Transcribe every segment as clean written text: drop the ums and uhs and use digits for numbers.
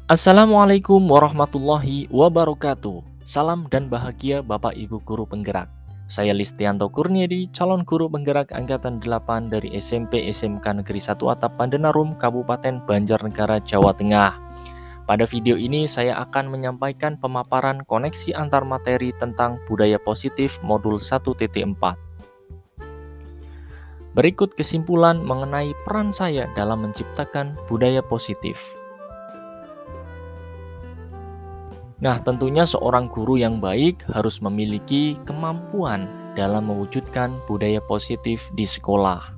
Assalamualaikum warahmatullahi wabarakatuh. Salam dan bahagia Bapak Ibu Guru Penggerak. Saya Listianto Kurniadi, calon guru penggerak Angkatan 8 dari SMP SMK Negeri 1 Atap Pandenarum, Kabupaten Banjarnegara, Jawa Tengah. Pada video ini saya akan menyampaikan pemaparan koneksi antar materi tentang budaya positif modul 1.4. Berikut kesimpulan mengenai peran saya dalam menciptakan budaya positif. Nah, tentunya seorang guru yang baik harus memiliki kemampuan dalam mewujudkan budaya positif di sekolah.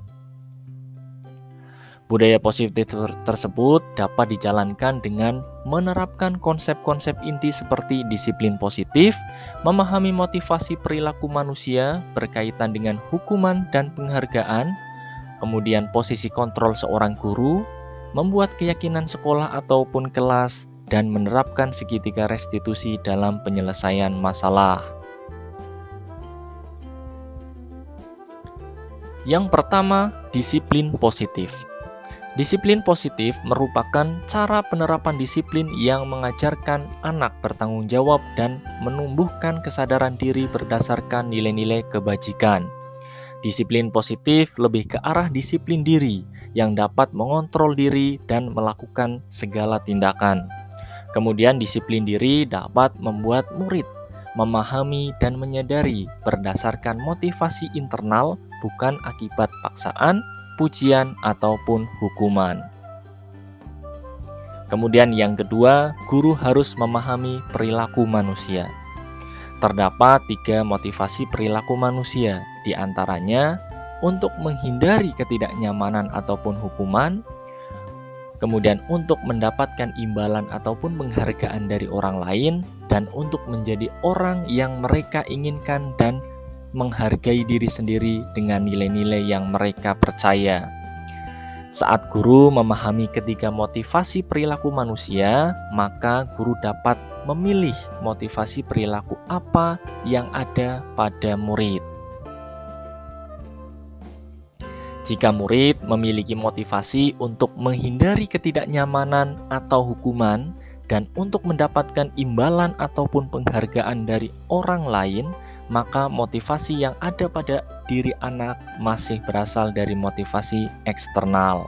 Budaya positif tersebut dapat dijalankan dengan menerapkan konsep-konsep inti seperti disiplin positif, memahami motivasi perilaku manusia berkaitan dengan hukuman dan penghargaan, kemudian posisi kontrol seorang guru, membuat keyakinan sekolah ataupun kelas, dan menerapkan segitiga restitusi dalam penyelesaian masalah. Yang pertama, disiplin positif. Disiplin positif merupakan cara penerapan disiplin yang mengajarkan anak bertanggung jawab dan menumbuhkan kesadaran diri berdasarkan nilai-nilai kebajikan. Disiplin positif lebih ke arah disiplin diri yang dapat mengontrol diri dan melakukan segala tindakan. Kemudian disiplin diri dapat membuat murid memahami dan menyadari berdasarkan motivasi internal, bukan akibat paksaan, pujian, ataupun hukuman. Kemudian yang kedua, guru harus memahami perilaku manusia. Terdapat 3 motivasi perilaku manusia, di antaranya untuk menghindari ketidaknyamanan ataupun hukuman, kemudian untuk mendapatkan imbalan ataupun penghargaan dari orang lain, dan untuk menjadi orang yang mereka inginkan dan menghargai diri sendiri dengan nilai-nilai yang mereka percaya. Saat guru memahami ketiga motivasi perilaku manusia, maka guru dapat memilih motivasi perilaku apa yang ada pada murid. Jika murid memiliki motivasi untuk menghindari ketidaknyamanan atau hukuman dan untuk mendapatkan imbalan ataupun penghargaan dari orang lain, maka motivasi yang ada pada diri anak masih berasal dari motivasi eksternal.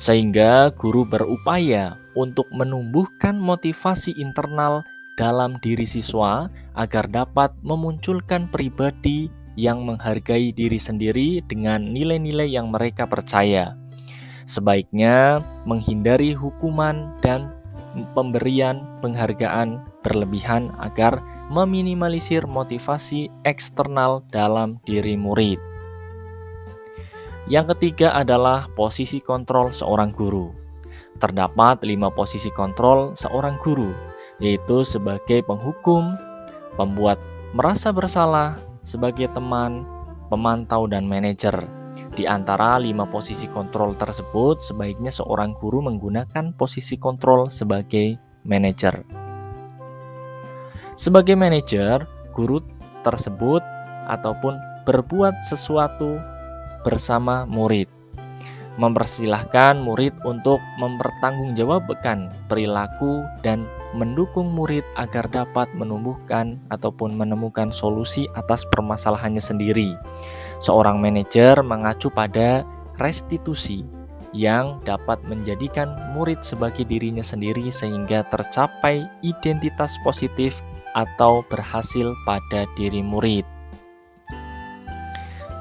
Sehingga guru berupaya untuk menumbuhkan motivasi internal dalam diri siswa agar dapat memunculkan pribadi yang menghargai diri sendiri dengan nilai-nilai yang mereka percaya. Sebaiknya menghindari hukuman dan pemberian penghargaan berlebihan agar meminimalisir motivasi eksternal dalam diri murid. Yang ketiga adalah posisi kontrol seorang guru. Terdapat 5 posisi kontrol seorang guru, yaitu sebagai penghukum, pembuat merasa bersalah, sebagai teman, pemantau, dan manajer. Di antara 5 posisi kontrol tersebut, sebaiknya seorang guru menggunakan posisi kontrol sebagai manajer. Sebagai manajer, guru tersebut ataupun berbuat sesuatu bersama murid, mempersilahkan murid untuk mempertanggungjawabkan perilaku dan mendukung murid agar dapat menumbuhkan ataupun menemukan solusi atas permasalahannya sendiri. Seorang manajer mengacu pada restitusi yang dapat menjadikan murid sebagai dirinya sendiri sehingga tercapai identitas positif atau berhasil pada diri murid.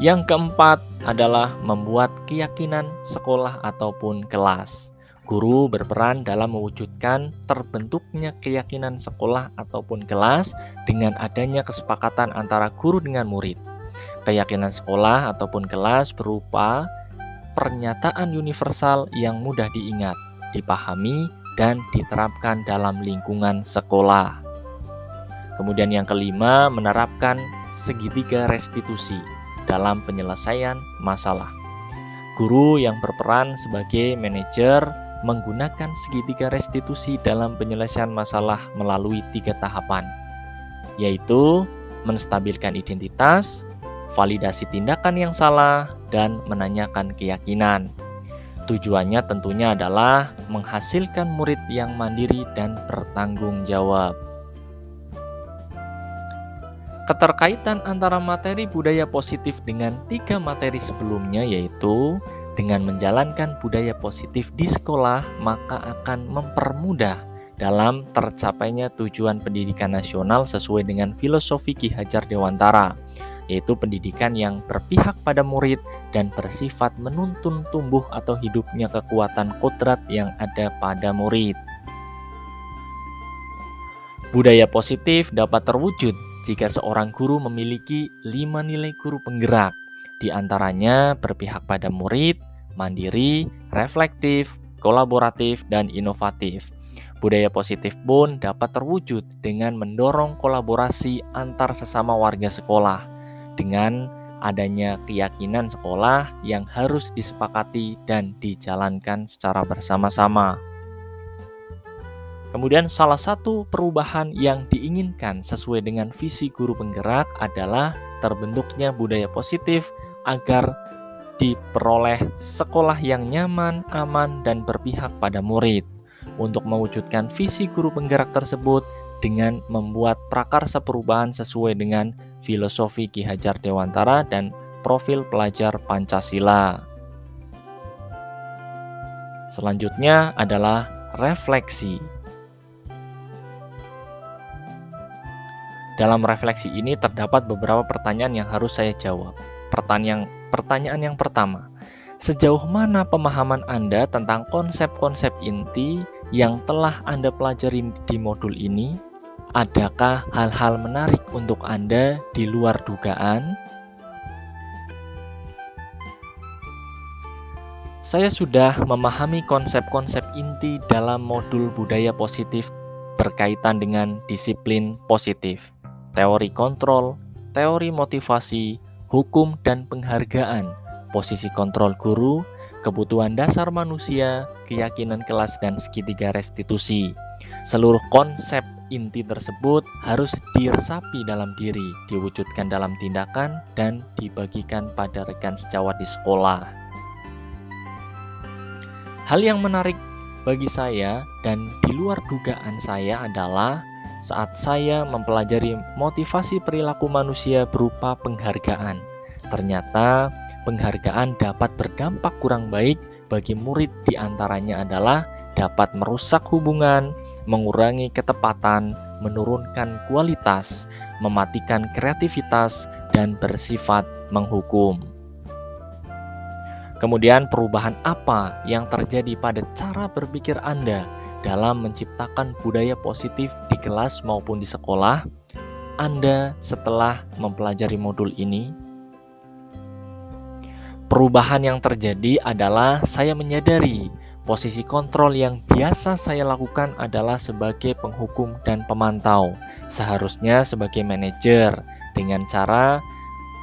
Yang keempat adalah membuat keyakinan sekolah ataupun kelas. Guru berperan dalam mewujudkan terbentuknya keyakinan sekolah ataupun kelas dengan adanya kesepakatan antara guru dengan murid. Keyakinan sekolah ataupun kelas berupa pernyataan universal yang mudah diingat, dipahami, dan diterapkan dalam lingkungan sekolah. Kemudian yang kelima, menerapkan segitiga restitusi dalam penyelesaian masalah. Guru yang berperan sebagai manajer menggunakan segitiga restitusi dalam penyelesaian masalah melalui 3 tahapan, yaitu menstabilkan identitas, validasi tindakan yang salah, dan menanyakan keyakinan. Tujuannya tentunya adalah menghasilkan murid yang mandiri dan bertanggung jawab. Keterkaitan antara materi budaya positif dengan 3 materi sebelumnya, yaitu dengan menjalankan budaya positif di sekolah, maka akan mempermudah dalam tercapainya tujuan pendidikan nasional sesuai dengan filosofi Ki Hajar Dewantara, yaitu pendidikan yang berpihak pada murid dan bersifat menuntun tumbuh atau hidupnya kekuatan kodrat yang ada pada murid. Budaya positif dapat terwujud jika seorang guru memiliki 5 nilai guru penggerak, di antaranya berpihak pada murid, mandiri, reflektif, kolaboratif, dan inovatif. Budaya positif pun dapat terwujud dengan mendorong kolaborasi antar sesama warga sekolah, dengan adanya keyakinan sekolah yang harus disepakati dan dijalankan secara bersama-sama. Kemudian salah satu perubahan yang diinginkan sesuai dengan visi guru penggerak adalah terbentuknya budaya positif agar diperoleh sekolah yang nyaman, aman, dan berpihak pada murid. Untuk mewujudkan visi guru penggerak tersebut dengan membuat prakarsa perubahan sesuai dengan filosofi Ki Hajar Dewantara dan profil pelajar Pancasila. Selanjutnya adalah refleksi. Dalam refleksi ini terdapat beberapa pertanyaan yang harus saya jawab. Pertanyaan yang pertama, sejauh mana pemahaman Anda tentang konsep-konsep inti yang telah Anda pelajari di modul ini? Adakah hal-hal menarik untuk Anda di luar dugaan? Saya sudah memahami konsep-konsep inti dalam modul budaya positif berkaitan dengan disiplin positif, teori kontrol, teori motivasi, hukum dan penghargaan, posisi kontrol guru, kebutuhan dasar manusia, keyakinan kelas, dan segitiga restitusi. Seluruh konsep inti tersebut harus diresapi dalam diri, diwujudkan dalam tindakan, dan dibagikan pada rekan sejawat di sekolah. Hal yang menarik bagi saya dan di luar dugaan saya adalah saat saya mempelajari motivasi perilaku manusia berupa penghargaan. Ternyata penghargaan dapat berdampak kurang baik bagi murid, diantaranya adalah dapat merusak hubungan, mengurangi ketepatan, menurunkan kualitas, mematikan kreativitas, dan bersifat menghukum. Kemudian perubahan apa yang terjadi pada cara berpikir Anda dalam menciptakan budaya positif di kelas maupun di sekolah Anda setelah mempelajari modul ini? Perubahan yang terjadi adalah saya menyadari posisi kontrol yang biasa saya lakukan adalah sebagai penghukum dan pemantau, seharusnya sebagai manajer, dengan cara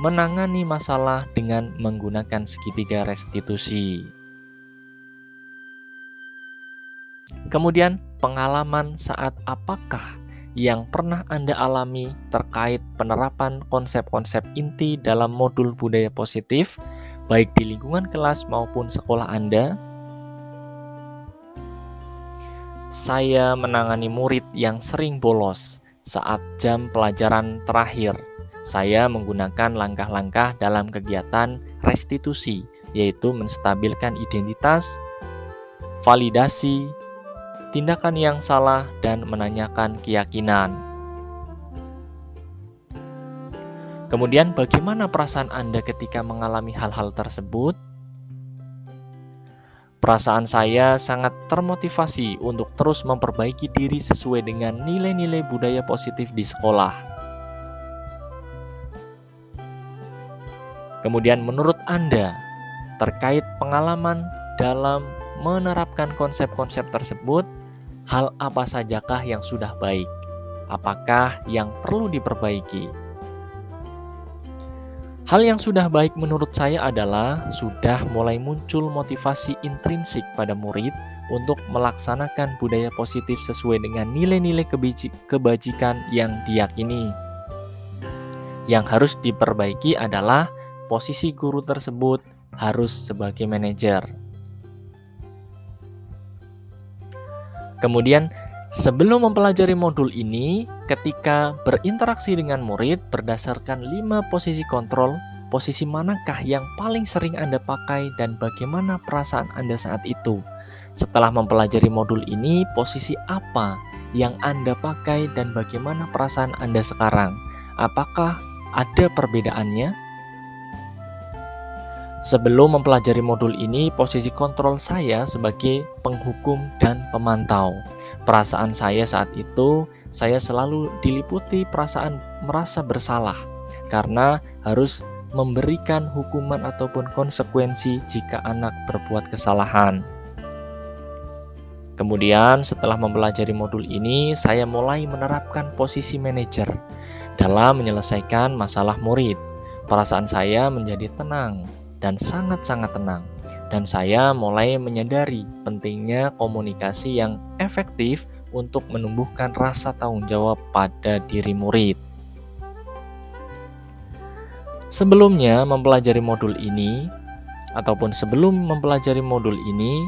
menangani masalah dengan menggunakan segitiga restitusi. Kemudian pengalaman saat apakah yang pernah Anda alami terkait penerapan konsep-konsep inti dalam modul budaya positif, baik di lingkungan kelas maupun sekolah Anda? Saya menangani murid yang sering bolos saat jam pelajaran terakhir. Saya menggunakan langkah-langkah dalam kegiatan restitusi, yaitu menstabilkan identitas, validasi, tindakan yang salah, dan menanyakan keyakinan. Kemudian bagaimana perasaan Anda ketika mengalami hal-hal tersebut? Perasaan saya sangat termotivasi untuk terus memperbaiki diri sesuai dengan nilai-nilai budaya positif di sekolah. Kemudian menurut Anda, terkait pengalaman dalam menerapkan konsep-konsep tersebut, hal apa sajakah yang sudah baik? Apakah yang perlu diperbaiki? Hal yang sudah baik menurut saya adalah sudah mulai muncul motivasi intrinsik pada murid untuk melaksanakan budaya positif sesuai dengan nilai-nilai kebajikan yang diyakini. Yang harus diperbaiki adalah posisi guru tersebut harus sebagai manajer. Kemudian, sebelum mempelajari modul ini, ketika berinteraksi dengan murid berdasarkan 5 posisi kontrol, posisi manakah yang paling sering Anda pakai dan bagaimana perasaan Anda saat itu? Setelah mempelajari modul ini, posisi apa yang Anda pakai dan bagaimana perasaan Anda sekarang? Apakah ada perbedaannya? Sebelum mempelajari modul ini, posisi kontrol saya sebagai penghukum dan pemantau. Perasaan saya saat itu, saya selalu diliputi perasaan merasa bersalah karena harus memberikan hukuman ataupun konsekuensi jika anak berbuat kesalahan. Kemudian setelah mempelajari modul ini, saya mulai menerapkan posisi manajer dalam menyelesaikan masalah murid. Perasaan saya menjadi tenang dan sangat-sangat tenang. Dan saya mulai menyadari pentingnya komunikasi yang efektif untuk menumbuhkan rasa tanggung jawab pada diri murid. Sebelumnya mempelajari modul ini, ataupun sebelum mempelajari modul ini,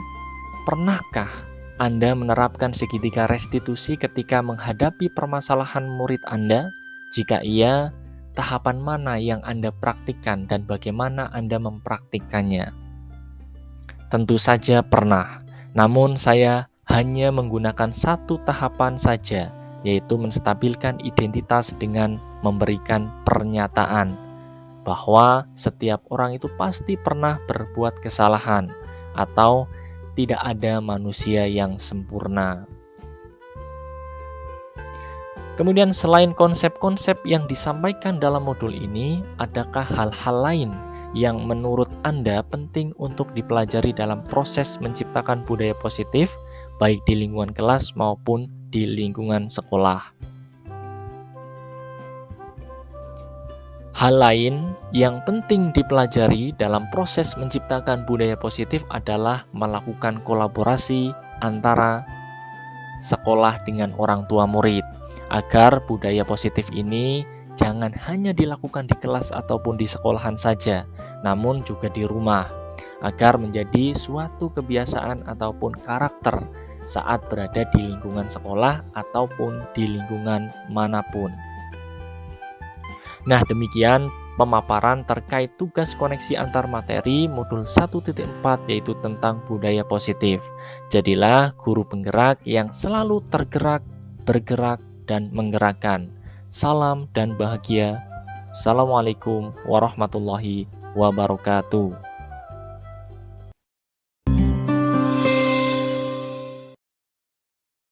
pernahkah Anda menerapkan segitiga restitusi ketika menghadapi permasalahan murid Anda? Jika iya, tahapan mana yang Anda praktikkan dan bagaimana Anda mempraktikkannya? Tentu saja pernah, namun saya hanya menggunakan satu tahapan saja, yaitu menstabilkan identitas dengan memberikan pernyataan bahwa setiap orang itu pasti pernah berbuat kesalahan atau tidak ada manusia yang sempurna. Kemudian selain konsep-konsep yang disampaikan dalam modul ini, adakah hal-hal lain yang menurut Anda penting untuk dipelajari dalam proses menciptakan budaya positif, baik di lingkungan kelas maupun di lingkungan sekolah? Hal lain yang penting dipelajari dalam proses menciptakan budaya positif adalah melakukan kolaborasi antara sekolah dengan orang tua murid, agar budaya positif ini jangan hanya dilakukan di kelas ataupun di sekolahan saja, namun juga di rumah, agar menjadi suatu kebiasaan ataupun karakter saat berada di lingkungan sekolah ataupun di lingkungan manapun. Nah, demikian pemaparan terkait tugas koneksi antar materi modul 1.4 yaitu tentang budaya positif. Jadilah guru penggerak yang selalu tergerak, bergerak, dan menggerakkan. Salam dan bahagia. Assalamualaikum warahmatullahi wabarakatuh.